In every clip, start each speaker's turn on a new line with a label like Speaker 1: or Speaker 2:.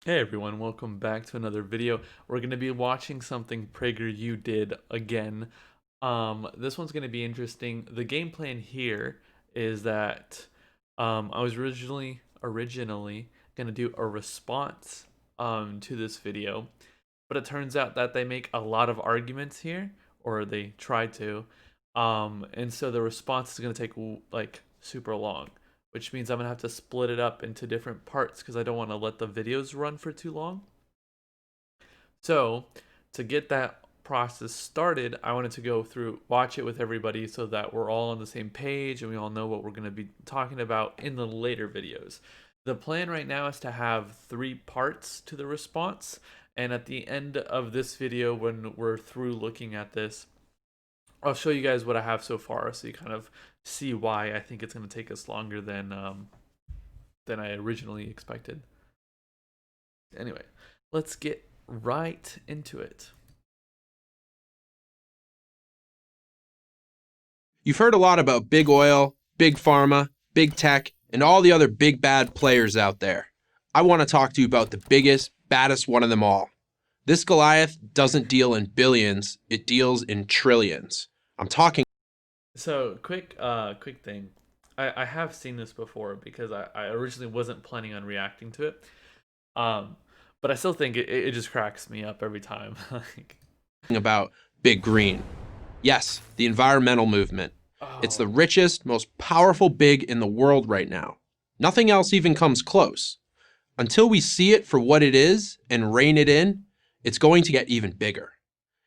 Speaker 1: Hey everyone, welcome back to another video. We're going to be watching something PragerU did again. This one's going to be interesting. The game plan here is that I was originally going to do a response to this video, but it turns out that they make a lot of arguments here, or they try to, and so the response is going to take like super long, which means I'm gonna have to split it up into different parts because I don't want to let the videos run for too long. So to get that process started, I wanted to go through, watch it with everybody so that we're all on the same page and we all know what we're going to be talking about in the later videos. The plan right now is to have 3 parts to the response, and at the end of this video, when we're through looking at this, I'll show you guys what I have so far, so you kind of see why I think it's going to take us longer than I originally expected. Anyway, let's get right into it.
Speaker 2: You've heard a lot about big oil, big pharma, big tech, and all the other big bad players out there. I want to talk to you about the biggest, baddest one of them all. This Goliath doesn't deal in billions, it deals in trillions. I'm talking
Speaker 1: So quick thing. I have seen this before because I originally wasn't planning on reacting to it. Um, but I still think it just cracks me up every time. Like,
Speaker 2: about Big Green. Yes, the environmental movement. It's the
Speaker 1: oh,
Speaker 2: richest, most powerful big in the world right now. Nothing else even comes close. Until we see it for what it is and rein it in, it's going to get even bigger.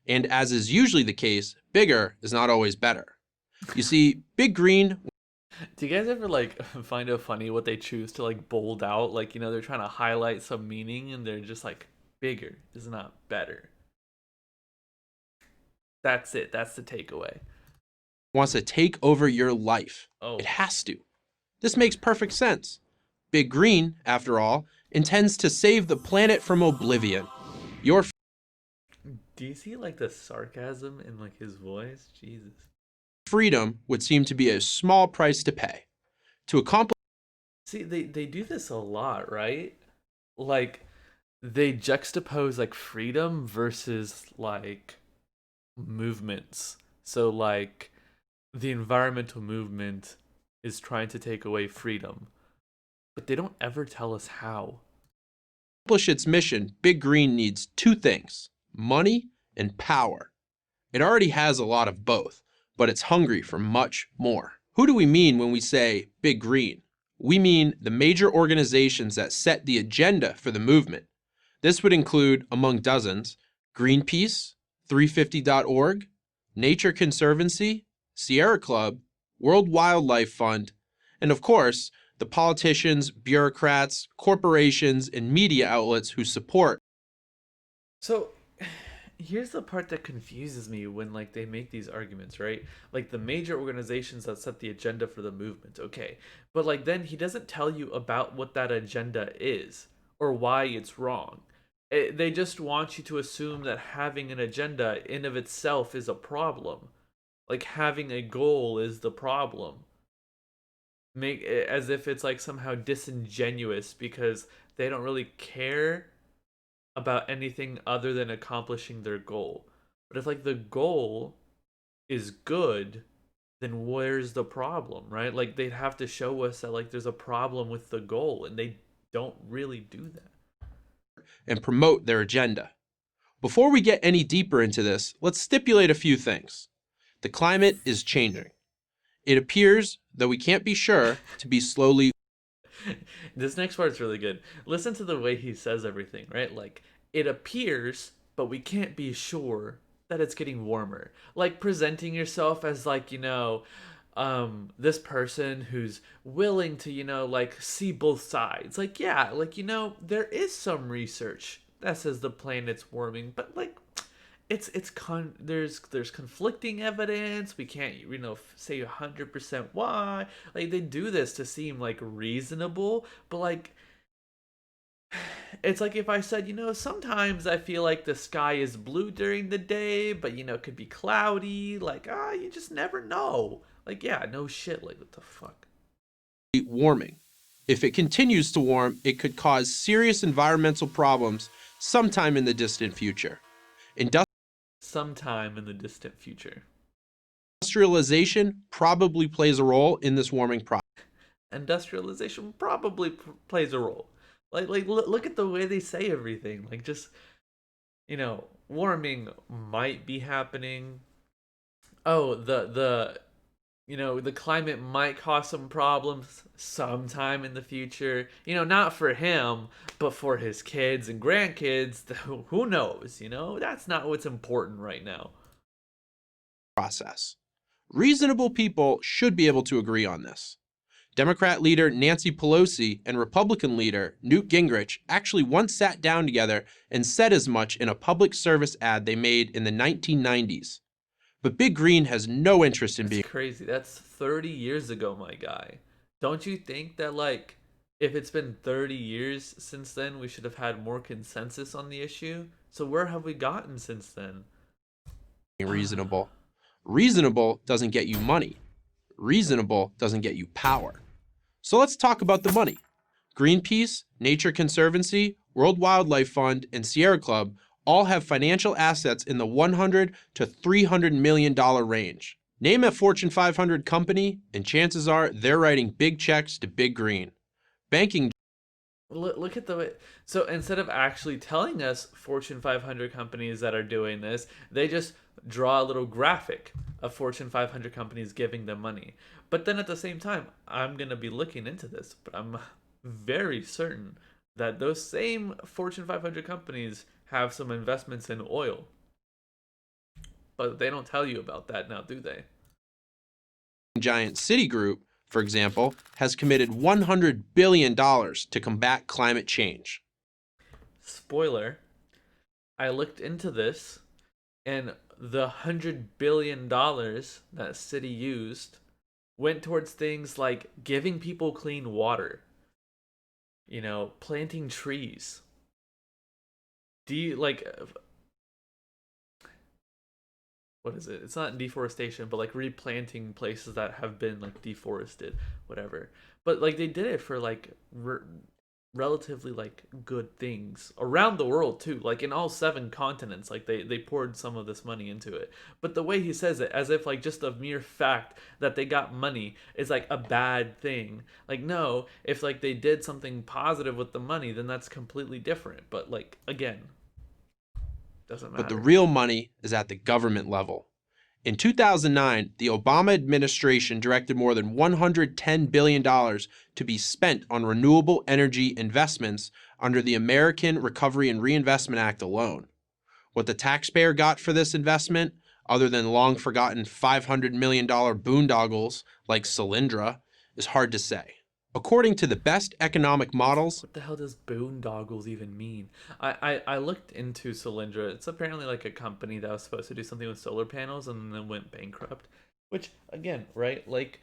Speaker 2: And as is usually the case, bigger is not always better. You see, Big Green,
Speaker 1: do you guys ever like find it funny what they choose to like bold out? Like, they're trying to highlight some meaning and they're just like bigger is not better. That's it. That's the takeaway.
Speaker 2: wants to take over your life. It
Speaker 1: Oh,
Speaker 2: has to. This makes perfect sense. Big Green, after all, intends to save the planet from oblivion. Your
Speaker 1: do you see like the sarcasm in like his voice? Jesus.
Speaker 2: freedom would seem to be a small price to pay. To accomplish
Speaker 1: See, they do this a lot, right? Like they juxtapose like freedom versus like movements. So like the environmental movement is trying to take away freedom, but they don't ever tell us how.
Speaker 2: its mission, Big Green needs two things: money and power. It already has a lot of both, but it's hungry for much more. Who do we mean when we say Big Green? We mean the major organizations that set the agenda for the movement. This would include, among dozens, Greenpeace, 350.org, Nature Conservancy, Sierra Club, World Wildlife Fund, and of course, the politicians, bureaucrats, corporations, and media outlets who support.
Speaker 1: So here's the part that confuses me when like they make these arguments, right? Like the major organizations that set the agenda for the movement, okay. But like then he doesn't tell you about what that agenda is or why it's wrong. They just want you to assume that having an agenda in of itself is a problem. Like having a goal is the problem. Make it as if it's like somehow disingenuous because they don't really care about anything other than accomplishing their goal. But if like the goal is good, then where's the problem, right? Like they'd have to show us that like there's a problem with the goal, and they don't really do that.
Speaker 2: And promote their agenda. Before we get any deeper into this, let's stipulate a few things. The climate is changing. It appears, though we can't be sure, to be slowly.
Speaker 1: This next part's really good. Listen to the way he says everything, right? Like it appears, but we can't be sure that it's getting warmer. Like presenting yourself as like, this person who's willing to, like see both sides. Like yeah, like there is some research that says the planet's warming, but like there's conflicting evidence. We can't say 100% why. Like they do this to seem like reasonable, but like it's like if I said, sometimes I feel like the sky is blue during the day, but it could be cloudy. Like you just never know. Like yeah, no shit. Like what the fuck?
Speaker 2: Warming. If it continues to warm, it could cause serious environmental problems sometime in the distant future.
Speaker 1: Sometime in the distant future.
Speaker 2: Industrialization probably plays a role in this warming process.
Speaker 1: Industrialization probably plays a role. Like look at the way they say everything. Like just warming might be happening. Oh, the climate might cause some problems sometime in the future. Not for him, but for his kids and grandkids. Who knows? That's not what's important right now.
Speaker 2: Reasonable people should be able to agree on this. Democrat leader Nancy Pelosi and Republican leader Newt Gingrich actually once sat down together and said as much in a public service ad they made in the 1990s. But Big Green has no interest in
Speaker 1: That's
Speaker 2: being
Speaker 1: crazy. That's 30 years ago, my guy. Don't you think that, like, if it's been 30 years since then, we should have had more consensus on the issue? So where have we gotten since then?
Speaker 2: reasonable. Reasonable doesn't get you money. Reasonable doesn't get you power. So let's talk about the money. Greenpeace, Nature Conservancy, World Wildlife Fund, and Sierra Club all have financial assets in the $100 to $300 million range. Name a Fortune 500 company, and chances are they're writing big checks to Big Green. Banking.
Speaker 1: Look at the way. So instead of actually telling us Fortune 500 companies that are doing this, they just draw a little graphic of Fortune 500 companies giving them money. But then at the same time, I'm going to be looking into this, but I'm very certain that those same Fortune 500 companies have some investments in oil. But they don't tell you about that now, do they?
Speaker 2: Giant Citigroup, for example, has committed $100 billion to combat climate change.
Speaker 1: Spoiler, I looked into this, and the $100 billion that Citi used went towards things like giving people clean water, planting trees. Do you like what is it? It's not deforestation, but like replanting places that have been like deforested, whatever. But like they did it for like relatively like good things around the world too, like in all seven continents. Like they poured some of this money into it. But the way he says it, as if like just a mere fact that they got money is like a bad thing. Like no, if like they did something positive with the money, then that's completely different. But like again, doesn't
Speaker 2: But the
Speaker 1: matter.
Speaker 2: real money is at the government level. In 2009, the Obama administration directed more than $110 billion to be spent on renewable energy investments under the American Recovery and Reinvestment Act alone. What the taxpayer got for this investment, other than long forgotten $500 million boondoggles like Solyndra, is hard to say. According to the best economic models,
Speaker 1: What the hell does boondoggles even mean? I looked into Solyndra. It's apparently like a company that was supposed to do something with solar panels and then went bankrupt. Which again, right? Like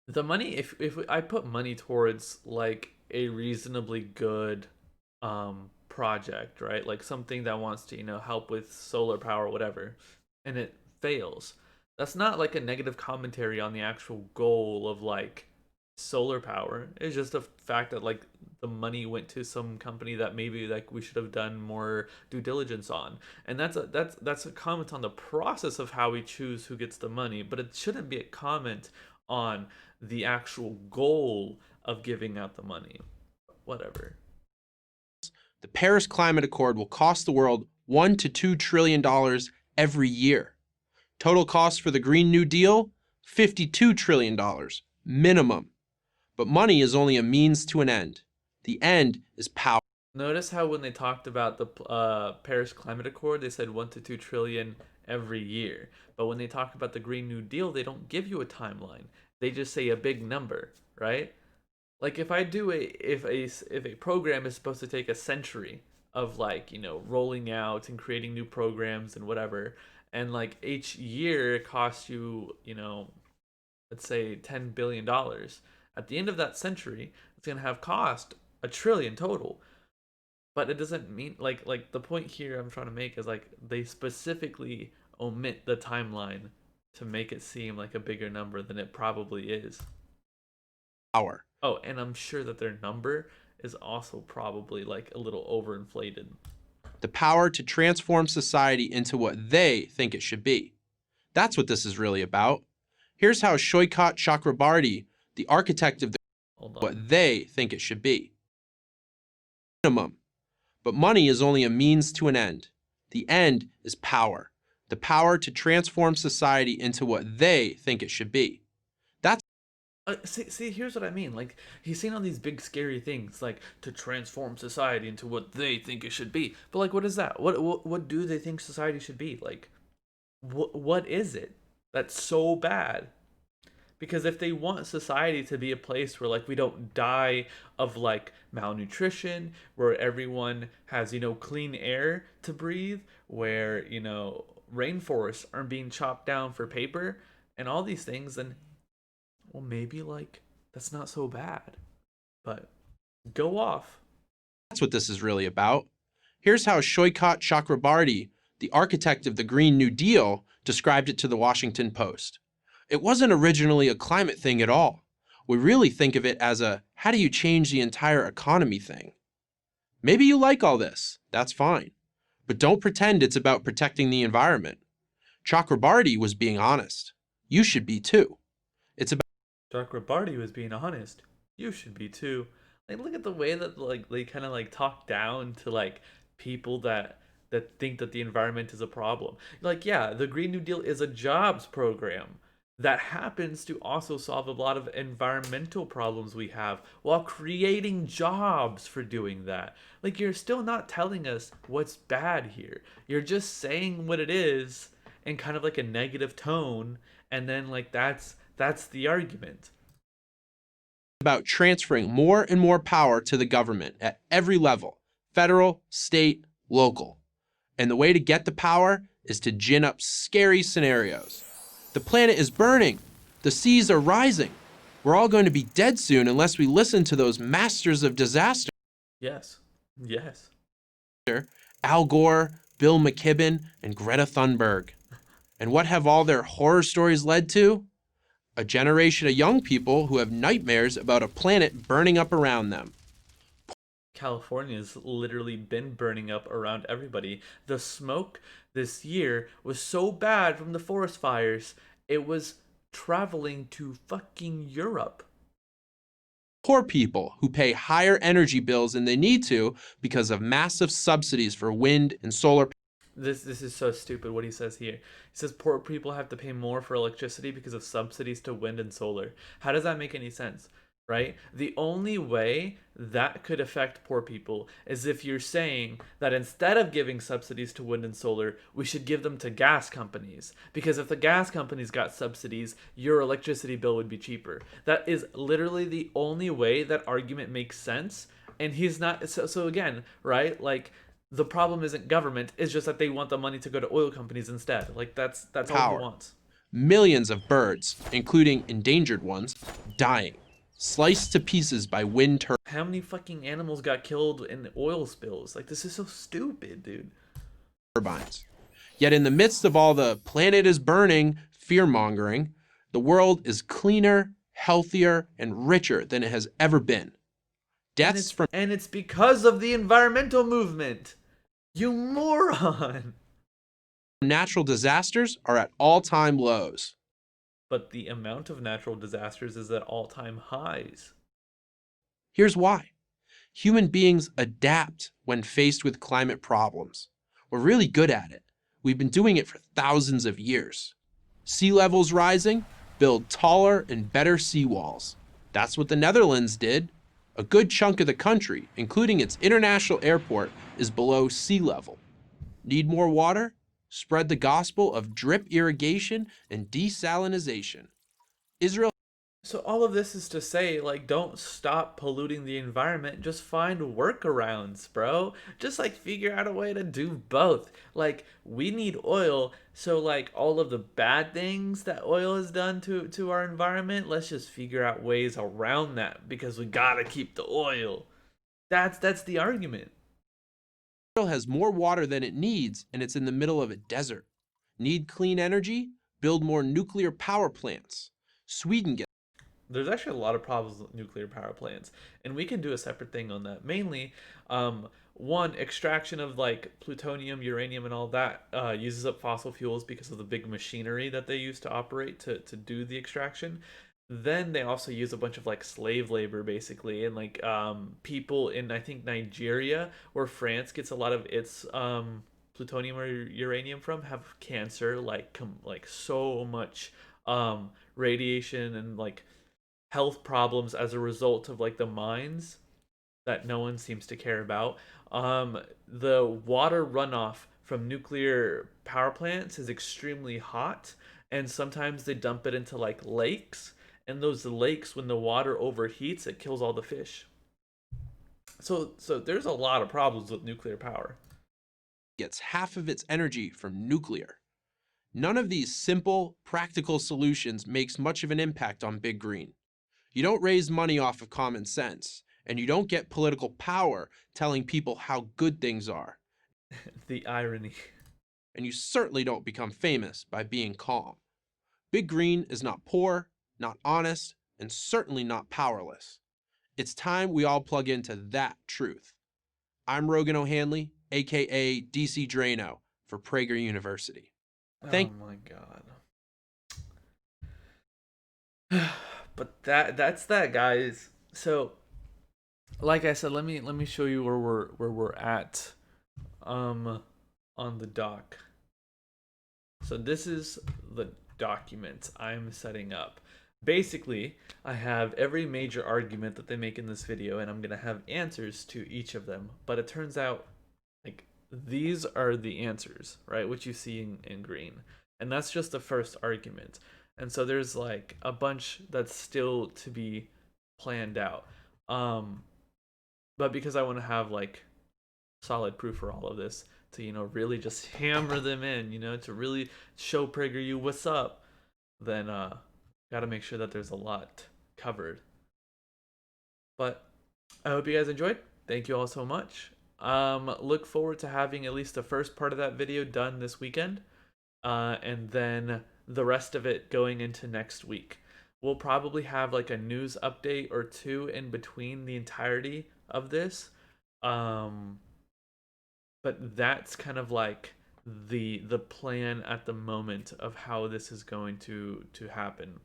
Speaker 1: the money, if I put money towards like a reasonably good project, right? Like something that wants to, help with solar power or whatever, and it fails. That's not like a negative commentary on the actual goal of like solar power. It's just a fact that like the money went to some company that maybe like we should have done more due diligence on. And that's a comment on the process of how we choose who gets the money, but it shouldn't be a comment on the actual goal of giving out the money. Whatever.
Speaker 2: the Paris Climate Accord will cost the world $1 to $2 trillion every year. Total cost for the Green New Deal, $52 trillion, minimum. But money is only a means to an end. The end is power.
Speaker 1: Notice how when they talked about the Paris Climate Accord, they said 1 to 2 trillion every year. But when they talk about the Green New Deal, they don't give you a timeline. They just say a big number, right? Like if a program is supposed to take a century of like rolling out and creating new programs and whatever, and like each year it costs you let's say $10 billion. At the end of that century, it's gonna have cost a trillion total. But it doesn't mean like the point here I'm trying to make is like they specifically omit the timeline to make it seem like a bigger number than it probably is. Oh, and I'm sure that their number is also probably like a little overinflated.
Speaker 2: The power to transform society into what they think it should be. That's what this is really about. Here's how Shoykat Chakrabarty, the architect of
Speaker 1: Hold on.
Speaker 2: what they think it should be. Minimum. But money is only a means to an end. The end is power. The power to transform society into what they think it should be. That's
Speaker 1: See, here's what I mean. Like, he's saying all these big, scary things, like to transform society into what they think it should be. But like, what is that? What do they think society should be? Like, what is it that's so bad? Because if they want society to be a place where like we don't die of like malnutrition, where everyone has clean air to breathe, where rainforests aren't being chopped down for paper and all these things, then well, maybe like that's not so bad. But go off.
Speaker 2: what this is really about. Here's how Shoykat Chakrabarty, the architect of the Green New Deal, described it to the Washington Post. It wasn't originally a climate thing at all. We really think of it as a how do you change the entire economy thing. Maybe you like all this, that's fine. But don't pretend it's about protecting the environment. Chakrabarty was being honest. You should be too. It's about
Speaker 1: Chakrabarty was being honest. You should be too. Like, look at the way that like they kind of like talk down to like people that think that the environment is a problem. Like, yeah, the Green New Deal is a jobs program that happens to also solve a lot of environmental problems we have while creating jobs for doing that. Like, you're still not telling us what's bad here. You're just saying what it is in kind of like a negative tone, and then like that's the argument.
Speaker 2: about transferring more and more power to the government at every level, federal, state, local. And the way to get the power is to gin up scary scenarios. The planet is burning. The seas are rising. We're all going to be dead soon unless we listen to those masters of disaster.
Speaker 1: Yes. Yes.
Speaker 2: Al Gore, Bill McKibben, and Greta Thunberg. And what have all their horror stories led to? A generation of young people who have nightmares about a planet burning up around them.
Speaker 1: California's literally been burning up around everybody. The smoke this year was so bad from the forest fires, it was traveling to fucking Europe.
Speaker 2: Poor people who pay higher energy bills than they need to because of massive subsidies for wind and solar.
Speaker 1: This is so stupid what he says here. He says poor people have to pay more for electricity because of subsidies to wind and solar. How does that make any sense? Right? The only way that could affect poor people is if you're saying that instead of giving subsidies to wind and solar, we should give them to gas companies. Because if the gas companies got subsidies, your electricity bill would be cheaper. That is literally the only way that argument makes sense. And he's not so again, right? Like the problem isn't government, it's just that they want the money to go to oil companies instead. Like that's all he
Speaker 2: Power.
Speaker 1: wants.
Speaker 2: Millions of birds, including endangered ones, dying, sliced to pieces by wind
Speaker 1: How many fucking animals got killed in oil spills? Like, this is so stupid, dude.
Speaker 2: turbines. Yet in the midst of all the planet is burning fear-mongering, the world is cleaner, healthier, and richer than it has ever been. Deaths from
Speaker 1: And it's because of the environmental movement. You moron.
Speaker 2: natural disasters are at all-time lows.
Speaker 1: But the amount of natural disasters is at all-time highs.
Speaker 2: Here's why. Human beings adapt when faced with climate problems. We're really good at it. We've been doing it for thousands of years. Sea levels rising, build taller and better seawalls. That's what the Netherlands did. A good chunk of the country, including its international airport, is below sea level. Need more water? Spread the gospel of drip irrigation and desalinization. Israel.
Speaker 1: So all of this is to say, like, don't stop polluting the environment. Just find workarounds, bro. Just like figure out a way to do both. Like, we need oil, so like all of the bad things that oil has done to our environment, let's just figure out ways around that because we gotta keep the oil. That's the argument.
Speaker 2: Has more water than it needs, and it's in the middle of a desert. Need clean energy? Build more nuclear power plants. Sweden gets
Speaker 1: there's actually a lot of problems with nuclear power plants, and we can do a separate thing on that. Mainly, one, extraction of like plutonium, uranium, and all that uses up fossil fuels because of the big machinery that they use to operate to do the extraction. Then they also use a bunch of like slave labor basically, and like people in I think Nigeria, where France gets a lot of its plutonium or uranium from, have cancer, like like so much radiation and like health problems as a result of like the mines that no one seems to care about. The water runoff from nuclear power plants is extremely hot, and sometimes they dump it into like lakes. And those lakes, when the water overheats, it kills all the fish. So there's a lot of problems with nuclear power.
Speaker 2: Gets half of its energy from nuclear. None of these simple, practical solutions makes much of an impact on Big Green. You don't raise money off of common sense, and you don't get political power telling people how good things are,
Speaker 1: The irony.
Speaker 2: and you certainly don't become famous by being calm. Big Green is not poor, not honest, and certainly not powerless. It's time we all plug into that truth. I'm Rogan O'Hanley, aka DC Drano, for Prager University.
Speaker 1: Oh
Speaker 2: Thank
Speaker 1: my god. But that's that, guys. So like I said, let me show you where we're at um on the doc. So this is the document I'm setting up. Basically, I have every major argument that they make in this video, and I'm gonna have answers to each of them. But it turns out, like, these are the answers, right? Which you see in green. And that's just the first argument. And so there's like a bunch that's still to be planned out. Um, but because I want to have like solid proof for all of this, to really just hammer them in, to really show PragerU what's up, then got to make sure that there's a lot covered. But I hope you guys enjoyed. Thank you all so much. Look forward to having at least the first part of that video done this weekend, and then the rest of it going into next week. We'll probably have like a news update or two in between the entirety of this. Um, but that's kind of like the plan at the moment of how this is going to happen.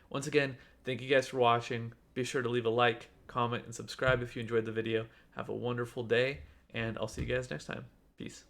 Speaker 1: Once again, thank you guys for watching. Be sure to leave a like, comment, and subscribe if you enjoyed the video. Have a wonderful day, and I'll see you guys next time. Peace.